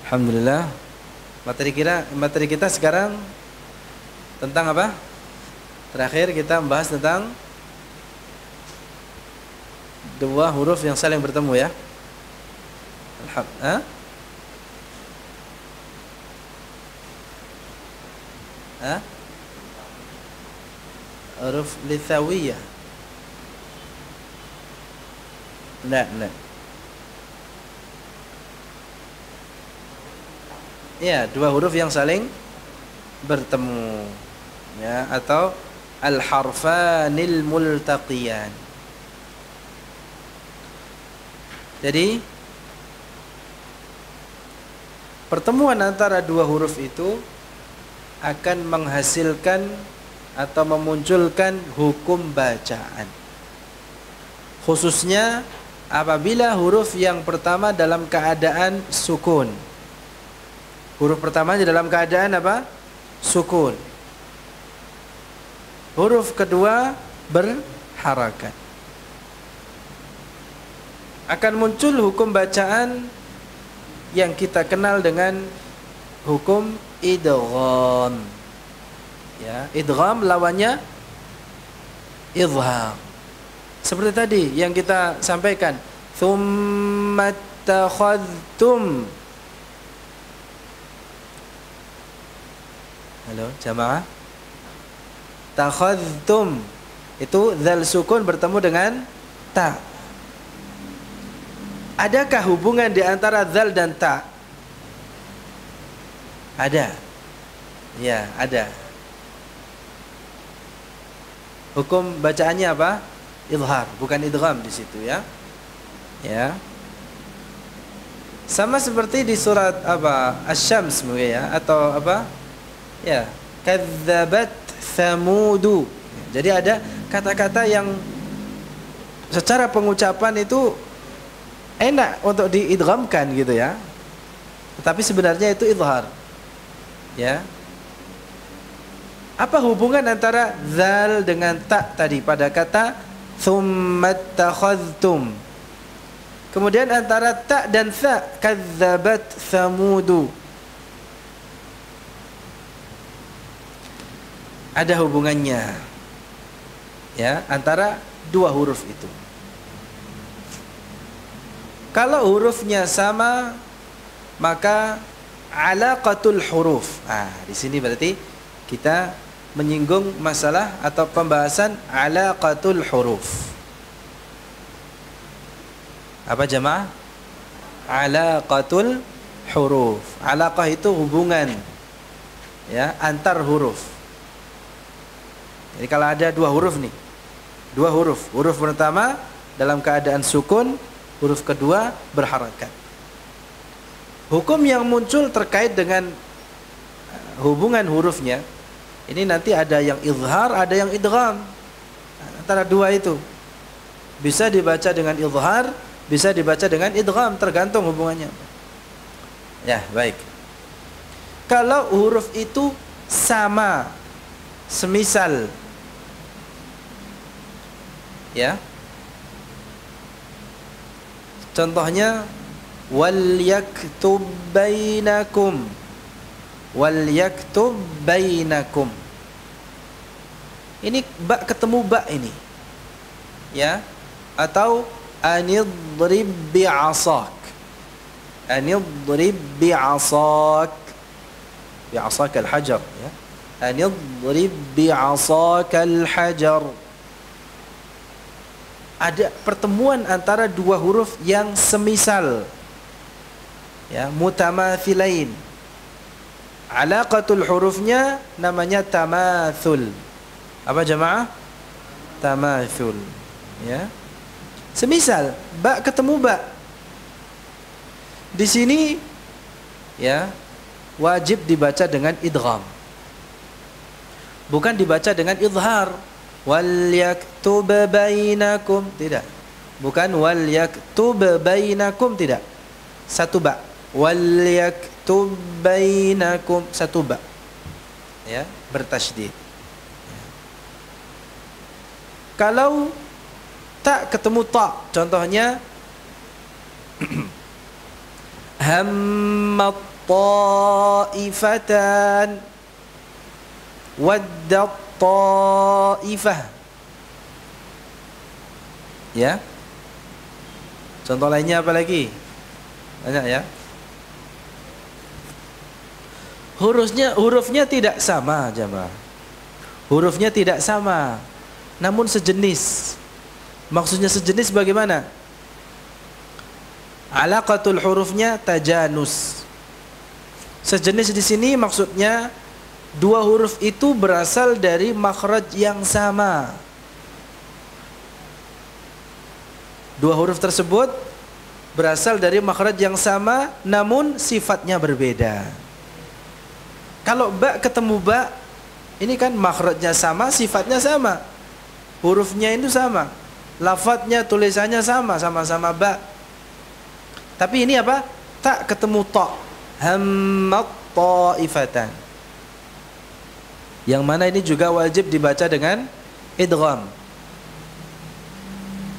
Alhamdulillah. Materi kita sekarang tentang apa? Terakhir kita membahas tentang dua huruf yang saling bertemu ya. Huruf lithawiyah. Enggak. Ya, dua huruf yang saling bertemu ya, atau al-harfanil multaqiyan. Jadi pertemuan antara dua huruf itu akan menghasilkan atau memunculkan hukum bacaan. Khususnya apabila huruf yang pertama dalam keadaan sukun. Huruf pertamanya dalam keadaan apa? Sukun. Huruf kedua berharakat. Akan muncul hukum bacaan yang kita kenal dengan hukum idgham. Ya, idgham lawannya izhar. Seperti tadi yang kita sampaikan, tsumma takhadtum. Halo, jamaah. Takhadtum itu dzal sukun bertemu dengan ta. Adakah hubungan di antara dzal dan ta? Ada. Ya, ada. Hukum bacaannya apa? Izhar, bukan idgham di situ ya. Ya. Sama seperti di surat apa? Asy-Syams mungkin ya, atau apa? Ya, kadzabat Tsamudu. Jadi ada kata-kata yang secara pengucapan itu enak untuk diidghamkan gitu ya. Tetapi sebenarnya itu izhar. Ya. Apa hubungan antara zal dengan ta tadi pada kata tsumma takhadtum? Kemudian antara ta dan tha, kadzabat Tsamudu. Ada hubungannya ya antara dua huruf itu. Kalau hurufnya sama maka alaqatul huruf. Di sini berarti kita menyinggung masalah atau pembahasan alaqatul huruf. Apa jemaah? Alaqatul huruf. Alaqah itu hubungan ya antar huruf. Jadi kalau ada dua huruf nih, dua huruf, huruf pertama dalam keadaan sukun, huruf kedua berharakat. Hukum yang muncul terkait dengan hubungan hurufnya, ini nanti ada yang izhar, ada yang idgham. Antara dua itu bisa dibaca dengan izhar, bisa dibaca dengan idgham, tergantung hubungannya. Ya, baik. Kalau huruf itu sama, semisal ya, contohnya wal yaktub bainakum, wal yaktub bainakum. Ini ba ketemu ba ini ya, atau anidrib bi'asak, anidrib bi'asak, bi'asak al-hajar ya, anidrib bi'asak al-hajar. Ada pertemuan antara dua huruf yang semisal ya, mutamathilain. Alaqatul hurufnya namanya tamathul. Apa jemaah? Tamathul ya. Semisal ba ketemu ba. Di sini ya wajib dibaca dengan idgham. Bukan dibaca dengan izhar. Wal yaktub bainakum, tidak. Bukan wal yaktub bainakum, tidak. Satu ba. Wal yaktub bainakum, satu ba. Ya, bertasydid. Kalau tak ketemu ta, contohnya hammat ta'ifatan, waddat ta'ifah. Ya. Contoh lainnya apa lagi? Banyak ya. Hurufnya tidak sama, jemaah. Hurufnya tidak sama, namun sejenis. Maksudnya sejenis bagaimana? Alaqatul hurufnya tajanus. Sejenis di sini maksudnya dua huruf itu berasal dari makhraj yang sama. Dua huruf tersebut berasal dari makhraj yang sama, namun sifatnya berbeda. Kalau ba ketemu ba, ini kan makhrajnya sama, sifatnya sama. Hurufnya itu sama. Lafadznya, tulisannya sama, sama-sama ba. Tapi ini apa? Tak ketemu ta. Hammat ta'ifatan. Yang mana ini juga wajib dibaca dengan idgham.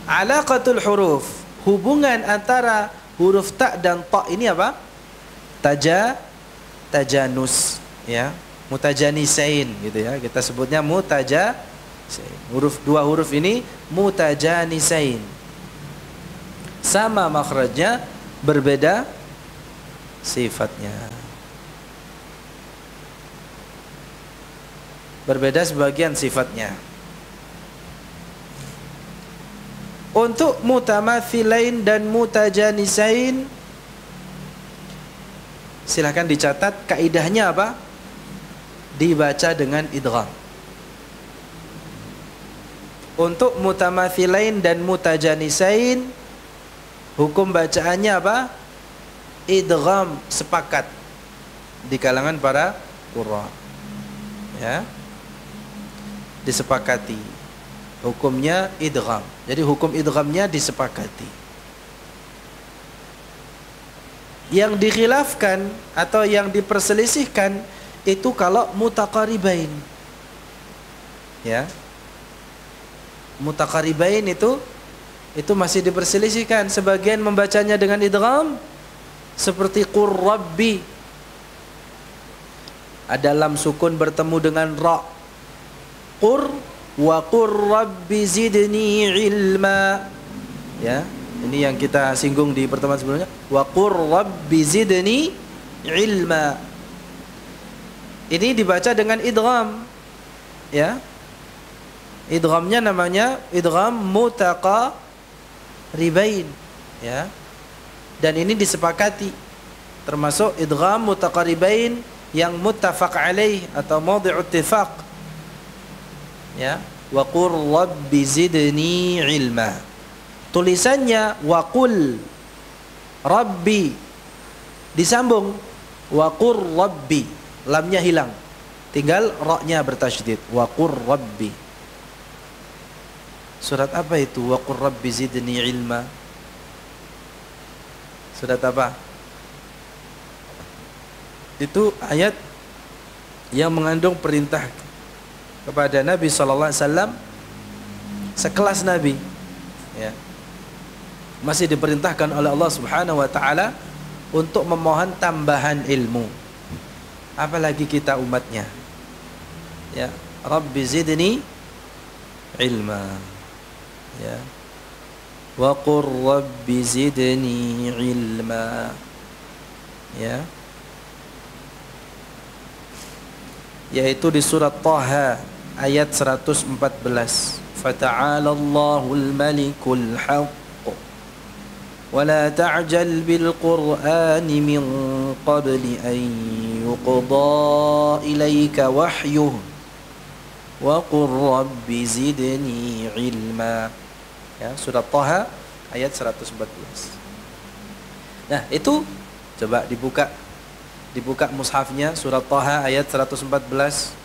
Alaqatul huruf, hubungan antara huruf ta dan ta ini apa? Tajanus, ya. Mutajanisain gitu ya. Kita sebutnya mutaja. Dua huruf ini mutajanisain. Sama makhrajnya, berbeda sifatnya. Berbeda sebagian sifatnya. Untuk mutamathilain dan mutajanisain, silakan dicatat kaidahnya apa? Dibaca dengan idgham. Untuk mutamathilain dan mutajanisain, hukum bacaannya apa? Idgham, sepakat di kalangan para qurra. Ya. Disepakati. Hukumnya idgham. Jadi hukum idghamnya disepakati. Yang dikhilafkan atau yang diperselisihkan itu kalau mutaqaribain. Ya. Mutaqaribain itu masih diperselisihkan. Sebagian membacanya dengan idgham seperti qur rabbi. Ada lam sukun bertemu dengan ra. Qur wa qur rabbi zidni ilma. Ya, ini yang kita singgung di pertemuan sebelumnya. Wa qur rabbi zidni ilma. Ini dibaca dengan idgham. Ya. Idghamnya namanya idgham mutaqaribain, ya. Dan ini disepakati termasuk idgham mutaqaribain yang muttafaq alaih atau mawdhi'u ittifaq. Ya, wa qur rabbi zidni ilma. Tulisannya wa qul rabbi disambung wa qur rabbi, lamnya hilang. Tinggal ra-nya bertasydid wa qur rabbi. Surat apa itu? Wa qur rabbi zidni ilma. Surat apa? Itu ayat yang mengandung perintah kepada Nabi sallallahu alaihi wasallam sekelas nabi, ya. Masih diperintahkan oleh Allah Subhanahu wa taala untuk memohon tambahan ilmu. Apalagi kita umatnya. Ya, Rabbi zidni ilma. Ya. Wa qur rabbi zidni ilma. Ya. Yaitu di surat Taha ayat 114. Fata'ala Allahul malikul haqq wa la ta'jal bil qur'ani min qabli an yuqda ilayka wahyuh wa qur rabbi zidni ilma. Ya, surat Taha ayat 114. Nah, itu coba dibuka mushafnya surat Taha ayat 114.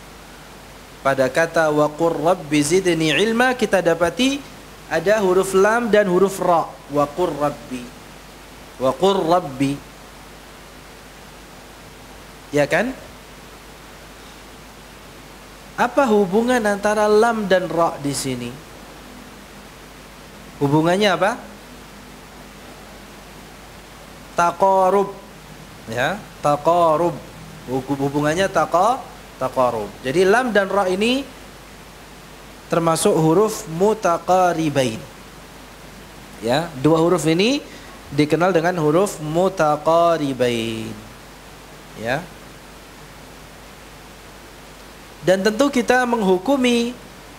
Pada kata wa qur rabbi zidni ilma kita dapati ada huruf lam dan huruf ra. Wa qur rabbi. Wa qur rabbi. Ya kan? Apa hubungan antara lam dan ra di sini? Hubungannya apa? Taqarub. Ya, taqarub. Hubungannya taqarub. Jadi lam dan ra ini termasuk huruf mutaqaribain. Ya, dua huruf ini dikenal dengan huruf mutaqaribain. Ya. Dan tentu kita menghukumi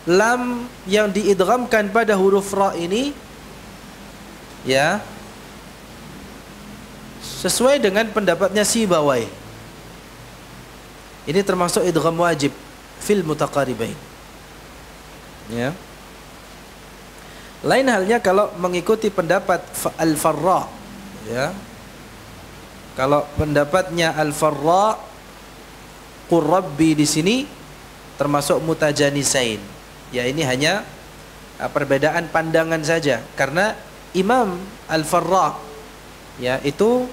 lam yang diidghamkan pada huruf ra ini, ya, sesuai dengan pendapatnya Sibawai. Ini termasuk idgham wajib fil mutaqaribain. Ya. Lain halnya kalau mengikuti pendapat Al-Farra, ya. Kalau pendapatnya Al-Farra, Qur Rabbi di sini termasuk mutajanisain. Ya, ini hanya perbedaan pandangan saja, karena Imam Al-Farra, ya, itu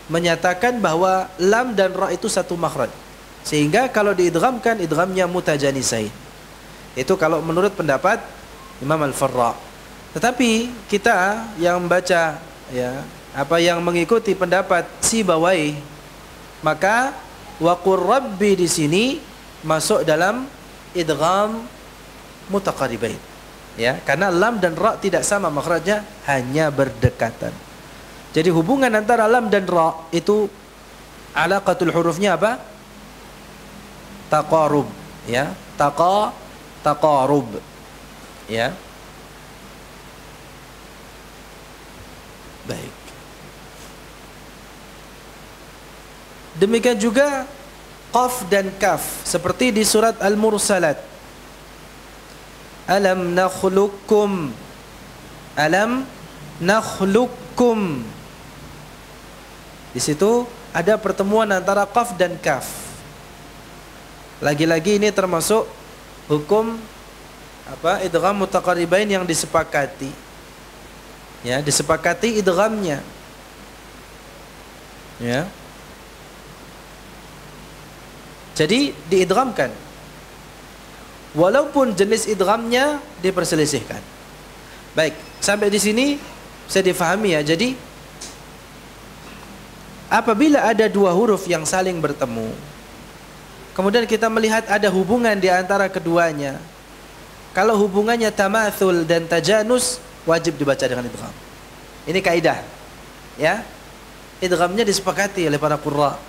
menyatakan bahwa lam dan ra itu satu makhraj, sehingga kalau diidghamkan idghamnya mutajanisain. Itu kalau menurut pendapat Imam Al-Farra. Tetapi kita yang membaca, ya, yang mengikuti pendapat Sibawai, maka wa Qur Rabbi di sini masuk dalam idgham mutaqaribain, ya, karena lam dan ra tidak sama makhrajnya, hanya berdekatan. Jadi hubungan antara lam dan ra itu alaqatul hurufnya apa? Taqarub, ya, taqarub, ya. Baik. Demikian juga qaf dan kaf, seperti di surat Al-Mursalat. Alam nakhluqukum, alam nakhluqukum. Di situ ada pertemuan antara qaf dan kaf. Lagi-lagi ini termasuk hukum idgham mutaqaribain yang disepakati. Ya, disepakati idghamnya. Ya. Jadi diidghamkan, walaupun jenis idghamnya diperselisihkan. Baik, sampai di sini bisa difahami, ya. Jadi apabila ada dua huruf yang saling bertemu, kemudian kita melihat ada hubungan di antara keduanya, kalau hubungannya tamatsul dan tajanus, wajib dibaca dengan idgham. Ini kaidah, ya. Idghamnya disepakati oleh para qurra.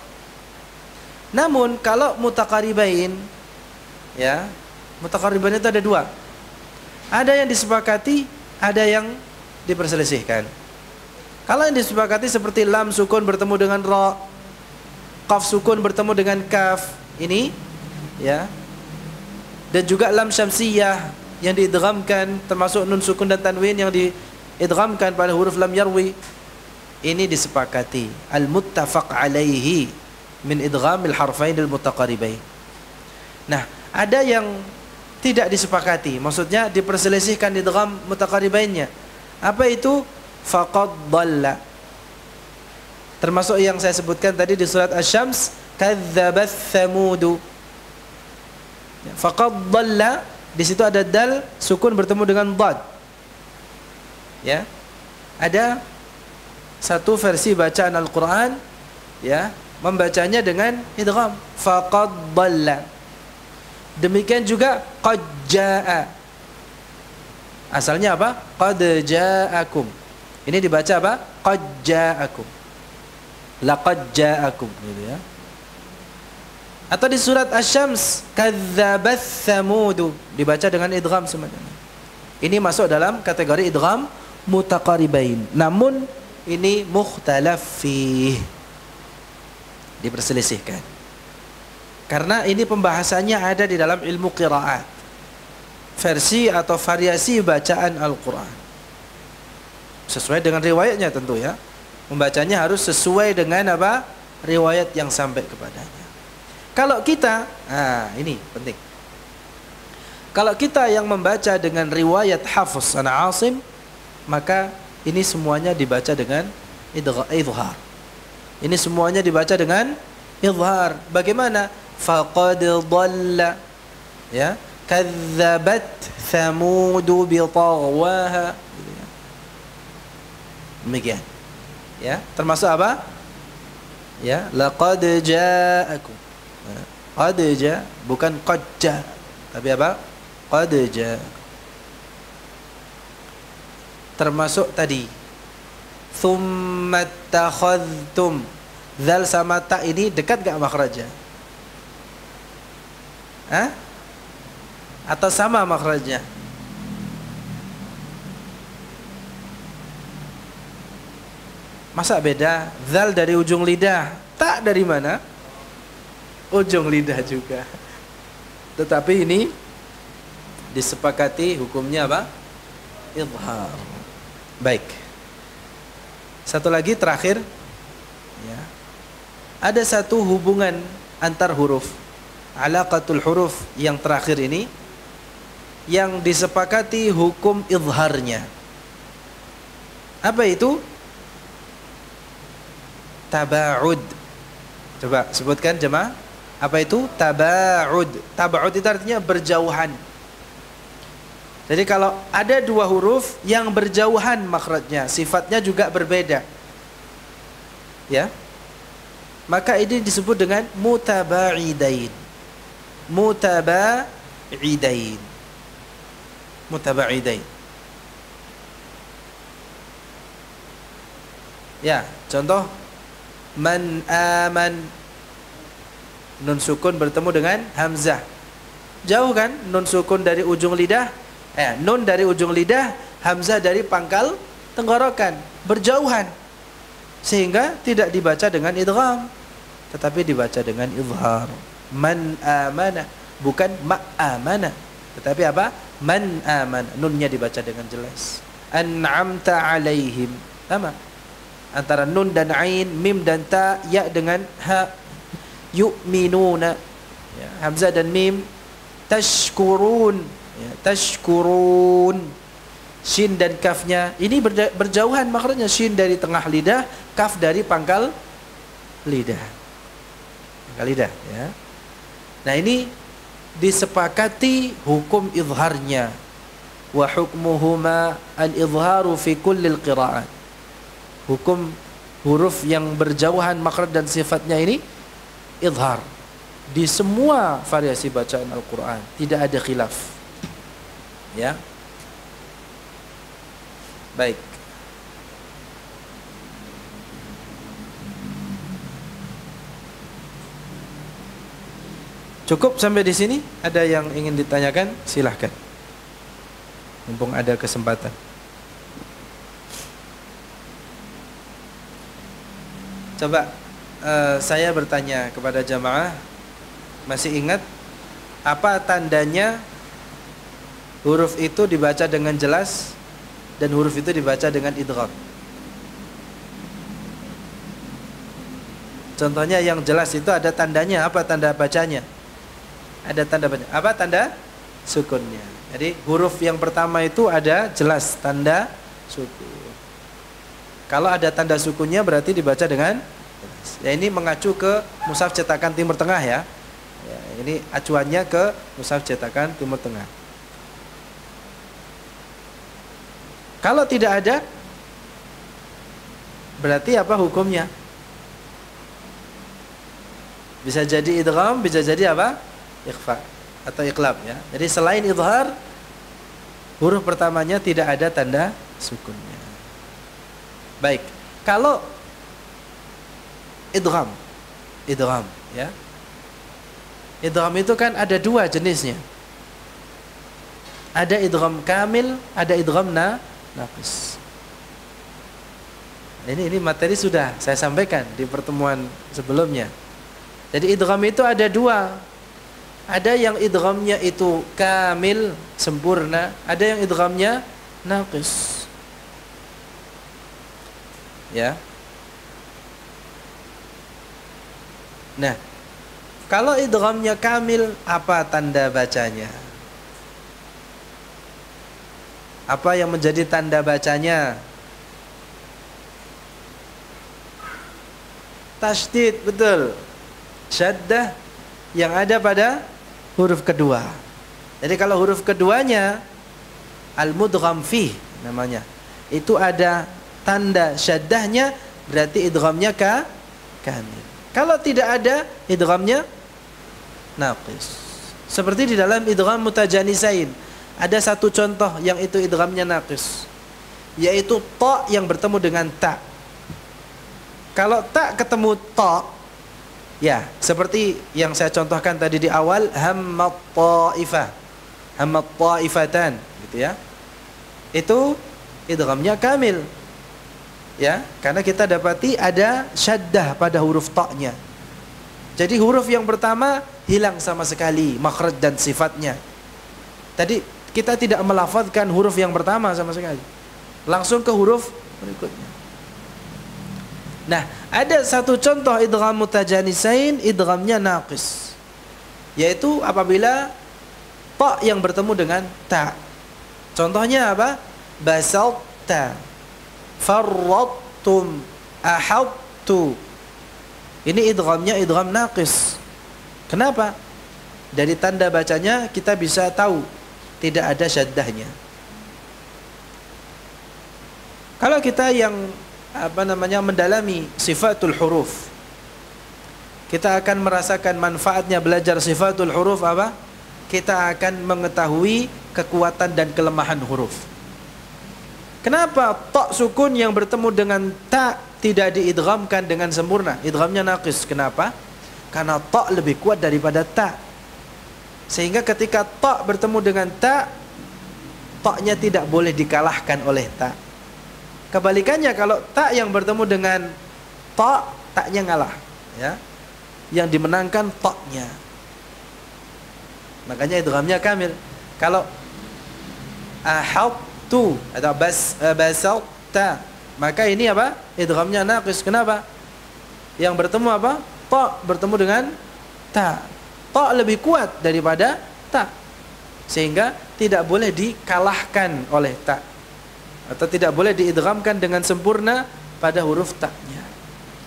Namun kalau mutaqaribain, ya, mutaqaribain itu ada dua. Ada yang disepakati, ada yang diperselisihkan. Kalau yang disepakati seperti lam sukun bertemu dengan ra, qaf sukun bertemu dengan kaf, ini, ya. Dan juga lam syamsiyah yang diidghamkan, termasuk nun sukun dan tanwin yang diidghamkan pada huruf lam yarwi. Ini disepakati, al-muttafaq alaihi min idghamil harfainil mutaqaribain. Nah, ada yang tidak disepakati, maksudnya diperselisihkan idgham mutaqaribainnya. Apa itu? Faqad dhalla. Termasuk yang saya sebutkan tadi di surat Asy-Syams, kadzdzabat tsamud. Faqad dhalla, di situ ada dal sukun bertemu dengan dhad. Ya. Ada satu versi bacaan Al-Qur'an, ya, membacanya dengan idgham, faqad dhalla. Demikian juga qad jaa. Asalnya apa? Qad jaakum. Ini dibaca apa? Qad jaakum. Laqad jaakum, gitu, ya. Atau di surat Asy-Syams, kadzdzabat tsamud, dibaca dengan idgham semuanya. Ini masuk dalam kategori idgham mutaqaribain. Namun ini mukhtalaf fih, diperselisihkan. Karena ini pembahasannya ada di dalam ilmu qiraat, versi atau variasi bacaan Al-Quran. Sesuai dengan riwayatnya tentu, ya. Membacanya harus sesuai dengan apa? Riwayat yang sampai kepadanya. Kalau kita, ini penting. Kalau kita yang membaca dengan riwayat Hafs an Asim, maka ini semuanya dibaca dengan idhar. Ini semuanya dibaca dengan idhar. Bagaimana? Faqad dhalla, ya, kadzdzabat tsamud bi taghwaha. Demikian, ya, termasuk apa? Ya, laqad ja'akum. Qad ja, bukan qad ja. Tapi apa? Qad ja. Termasuk tadi thumma takhadhtum. Dzal sama ta ini dekat gak makhrajnya? Hah? Atau sama makhrajnya? Masa beda? Dzal dari ujung lidah, ta dari mana? Ujung lidah juga. Tetapi ini disepakati hukumnya apa? Izhar. Baik. Satu lagi terakhir, ya. Ada satu hubungan antar huruf, alaqatul huruf yang terakhir ini, yang disepakati hukum izharnya. Apa itu? Taba'ud. Coba sebutkan jemaah. Apa itu? Taba'ud. Taba'ud itu artinya berjauhan. Jadi kalau ada dua huruf yang berjauhan makhrajnya, sifatnya juga berbeda, ya, maka ini disebut dengan mutaba'idain. Mutaba'idain. Mutaba'idain. Ya, contoh man aman, nun sukun bertemu dengan hamzah. Jauh kan nun sukun dari ujung lidah, nun dari ujung lidah, hamzah dari pangkal tenggorokan, berjauhan, sehingga tidak dibaca dengan idgham, tetapi dibaca dengan izhar. Man amana, bukan ma'amana, tetapi apa? Man amana, nunnya dibaca dengan jelas. An'amta alaihim, sama antara nun dan ain, mim dan ta, ya dengan ha. Yu'minuna, ya, hamzah dan mim. Tashkurun, ya, tashkurun, shin dan kafnya ini berjauhan makhrajnya, shin dari tengah lidah, kaf dari pangkal lidah. Pangkal lidah, ya. Nah, ini disepakati hukum izharnya. Wa hukmuhuma al-izharu fi kulli al-qira'at. Hukum huruf yang berjauhan makhraj dan sifatnya ini izhar di semua variasi bacaan Al-Quran, tidak ada khilaf, ya. Baik. Cukup sampai di sini. Ada yang ingin ditanyakan? Silahkan, mumpung ada kesempatan. Coba saya bertanya kepada jamaah, masih ingat apa tandanya huruf itu dibaca dengan jelas dan huruf itu dibaca dengan idgham? Contohnya yang jelas itu ada tandanya, apa tanda bacanya? Ada tanda baca. Apa tanda sukunnya? Jadi huruf yang pertama itu ada jelas tanda sukun. Kalau ada tanda sukunnya berarti dibaca dengan, ya, ini mengacu ke mushaf cetakan Timur Tengah, ya. Ya, ini acuannya ke mushaf cetakan Timur Tengah. Kalau tidak ada, berarti apa hukumnya? Bisa jadi idgham, bisa jadi apa? Ikhfa atau iqlab, ya. Jadi selain izhar, huruf pertamanya tidak ada tanda sukunnya. Baik. Kalau idgham, ya. Idgham itu kan ada dua jenisnya. Ada idgham kamil, ada idgham naqis. Ini materi sudah saya sampaikan di pertemuan sebelumnya. Jadi idgham itu ada dua. Ada yang idghamnya itu kamil, sempurna, ada yang idghamnya naqis. Ya. Nah, kalau idghamnya kamil, apa tanda bacanya? Apa yang menjadi tanda bacanya? Tasydid, betul. Syaddah yang ada pada huruf kedua. Jadi kalau huruf keduanya al-mudgham fih namanya, itu ada tanda syaddahnya, berarti idghamnya kamil. Kalau tidak ada, idghamnya naqis. Seperti di dalam idgham mutajanisain. Ada satu contoh yang itu idghamnya naqis, yaitu ta yang bertemu dengan ta. Kalau ta ketemu ta, ya seperti yang saya contohkan tadi di awal, hammat ta'ifah, hammat ta'ifatan, gitu ya. Itu idghamnya kamil. Ya, karena kita dapati ada syaddah pada huruf ta-nya. Jadi huruf yang pertama hilang sama sekali makhraj dan sifatnya. Tadi kita tidak melafazkan huruf yang pertama sama sekali, langsung ke huruf berikutnya. Nah, ada satu contoh idgham mutajanisain, idghamnya naqis, yaitu apabila ta yang bertemu dengan ta. Contohnya apa? Basalta, farrattum, ahadtu. Ini idghamnya idgham naqis. Kenapa? Dari tanda bacanya kita bisa tahu tidak ada syaddahnya. Kalau kita yang mendalami sifatul huruf, kita akan merasakan manfaatnya belajar sifatul huruf apa? Kita akan mengetahui kekuatan dan kelemahan huruf. Kenapa ta sukun yang bertemu dengan ta tidak diidghamkan dengan sempurna? Idghamnya naqis. Kenapa? Karena ta lebih kuat daripada ta. Sehingga ketika ta bertemu dengan ta, ta-nya tidak boleh dikalahkan oleh ta. Kebalikannya, kalau ta yang bertemu dengan ta, ta-nya ngalah, ya. Yang dimenangkan ta-nya. Makanya idghamnya kamil. Kalau ahadtu atau basalta, maka ini apa? Idghamnya naqis. Kenapa? Yang bertemu apa? Ta bertemu dengan ta. Ta lebih kuat daripada ta, sehingga tidak boleh dikalahkan oleh ta, atau tidak boleh diidghamkan dengan sempurna pada huruf ta-nya.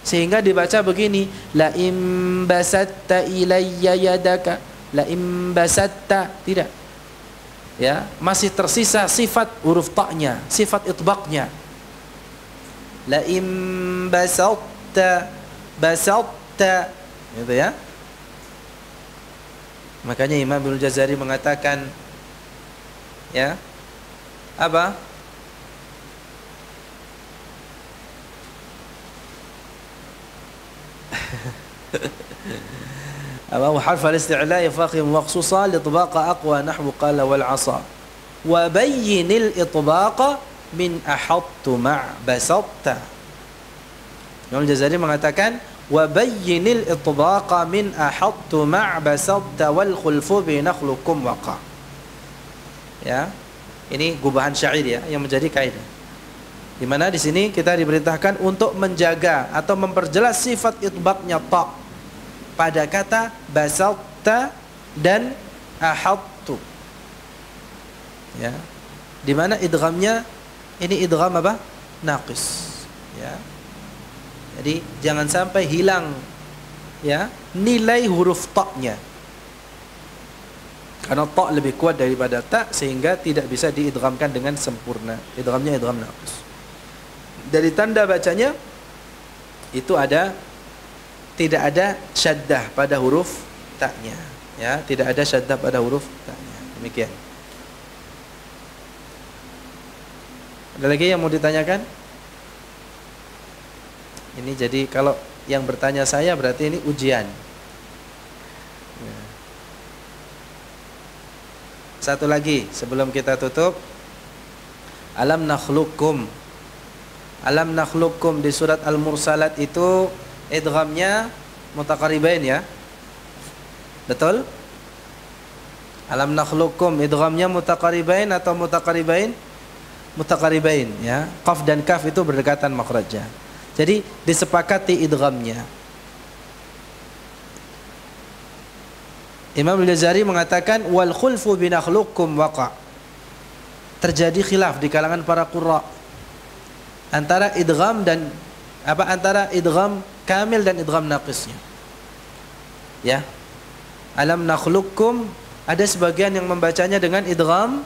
Sehingga dibaca begini, la im basatta ilayya yadaka, la im basatta, tidak. Ya, masih tersisa sifat huruf ta-nya, sifat itbaqnya. La im basatta, basatta, gitu ya. Makanya Imam Ibnu Jazari mengatakan, ya, apa? Apa? Wa harf al-isti'la yafaqim maqsusa litbaqa aqwa nahwu qala wal 'asa. Wa bayyinil itbaqa min ahadtu ma' basatta. Imam Jazari mengatakan, wa bayyinil itbaqa min ahadtu ma' basatta wal khulfu bi nakhlukum waqa. Ya, ini gubahan syair ya yang menjadi kaidah. Di mana di sini kita diperintahkan untuk menjaga atau memperjelas sifat itbaqnya ta pada kata basatta dan ahadtu. Ya. Di mana idghamnya ini idgham apa? Naqis. Ya. Jadi jangan sampai hilang, ya, nilai huruf ta-nya. Karena ta lebih kuat daripada ta, sehingga tidak bisa diidghamkan dengan sempurna. Idghamnya idgham naqis. Dari tanda bacanya itu tidak ada syaddah pada huruf ta-nya, ya, tidak ada syaddah pada huruf ta-nya. Demikian. Ada lagi yang mau ditanyakan? Ini jadi kalau yang bertanya saya berarti ini ujian. Satu lagi sebelum kita tutup. Alam nakhluqukum. Alam nakhluqukum di surat Al-Mursalat itu idghamnya mutaqaribain ya. Betul? Alam nakhluqukum idghamnya mutaqaribain atau mutaqaribain? Mutaqaribain ya. Qaf dan kaf itu berdekatan makhrajnya. Jadi disepakati idghamnya. Imam Al-Jazari mengatakan wal khulfu bi nakhluqukum waqa. Terjadi khilaf di kalangan para qurra antara idgham dan antara idgham kamil dan idgham naqisnya. Ya. Alam nakhluqukum, ada sebagian yang membacanya dengan idgham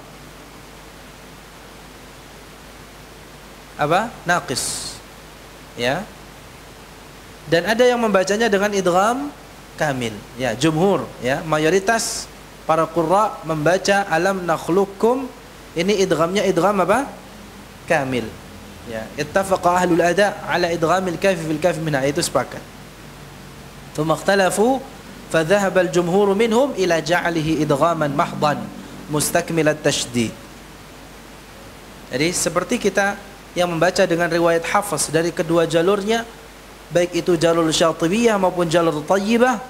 naqis. Ya. Dan ada yang membacanya dengan idgham kamil. Ya, jumhur, ya, mayoritas para qurra membaca alam nakhluqukum ini idghamnya idgham apa? Kamil. Ya, ittafaqa ahlul ada ala idghamil kafi fil kafi minha, itu sepakat. Thumma ikhtalafu fadhahaba al-jumhur minhum ila ja'alihi idghaman mahdan mustakmil at-tasydid. Jadi seperti kita yang membaca dengan riwayat Hafs dari kedua jalurnya, baik itu jalur Syatibiyah maupun jalur Thayyibah,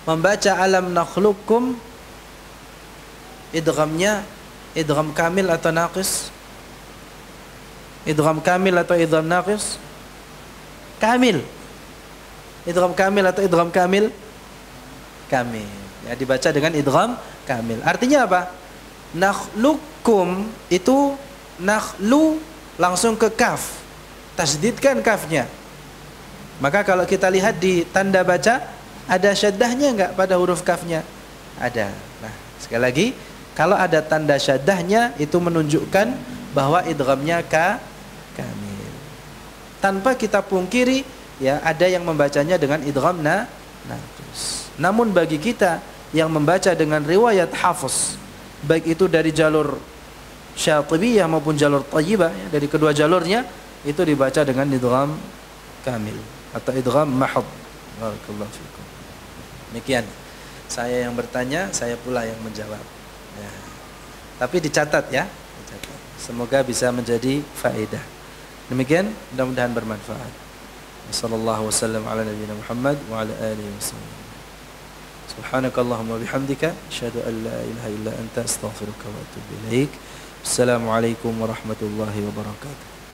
membaca alam nakhluqukum idghamnya idgham kamil atau naqis? Idgham kamil atau idgham naqis? Kamil. Idgham kamil atau idgham kamil? Kamil. Ya, dibaca dengan idgham kamil. Artinya apa? Nakhluqukum itu nakhlu langsung ke kaf. Tasdidkan kafnya. Maka kalau kita lihat di tanda baca, ada syaddahnya enggak pada huruf kafnya? Ada. Nah, sekali lagi, kalau ada tanda syaddahnya itu menunjukkan bahwa idghamnya kamil. Tanpa kita pungkiri, ya, ada yang membacanya dengan idgham naqis. Namun bagi kita yang membaca dengan riwayat Hafs, baik itu dari jalur Syatibiyah maupun jalur Thayyibah, ya, dari kedua jalurnya itu dibaca dengan idgham kamil atau idgham mahd. Barakallahu fikum. Demikian. Saya yang bertanya, saya pula yang menjawab. Ya. Tapi dicatat, ya. Dicatat. Semoga bisa menjadi faedah. Demikian, mudah-mudahan bermanfaat. Sallallahu wasallam ala nabiyina Muhammad wa ala alihi wasallam. Subhanakallahumma bihamdika asyhadu an la ilaha illa anta astaghfiruka wa atubu ilaik. Assalamualaikum warahmatullahi wabarakatuh.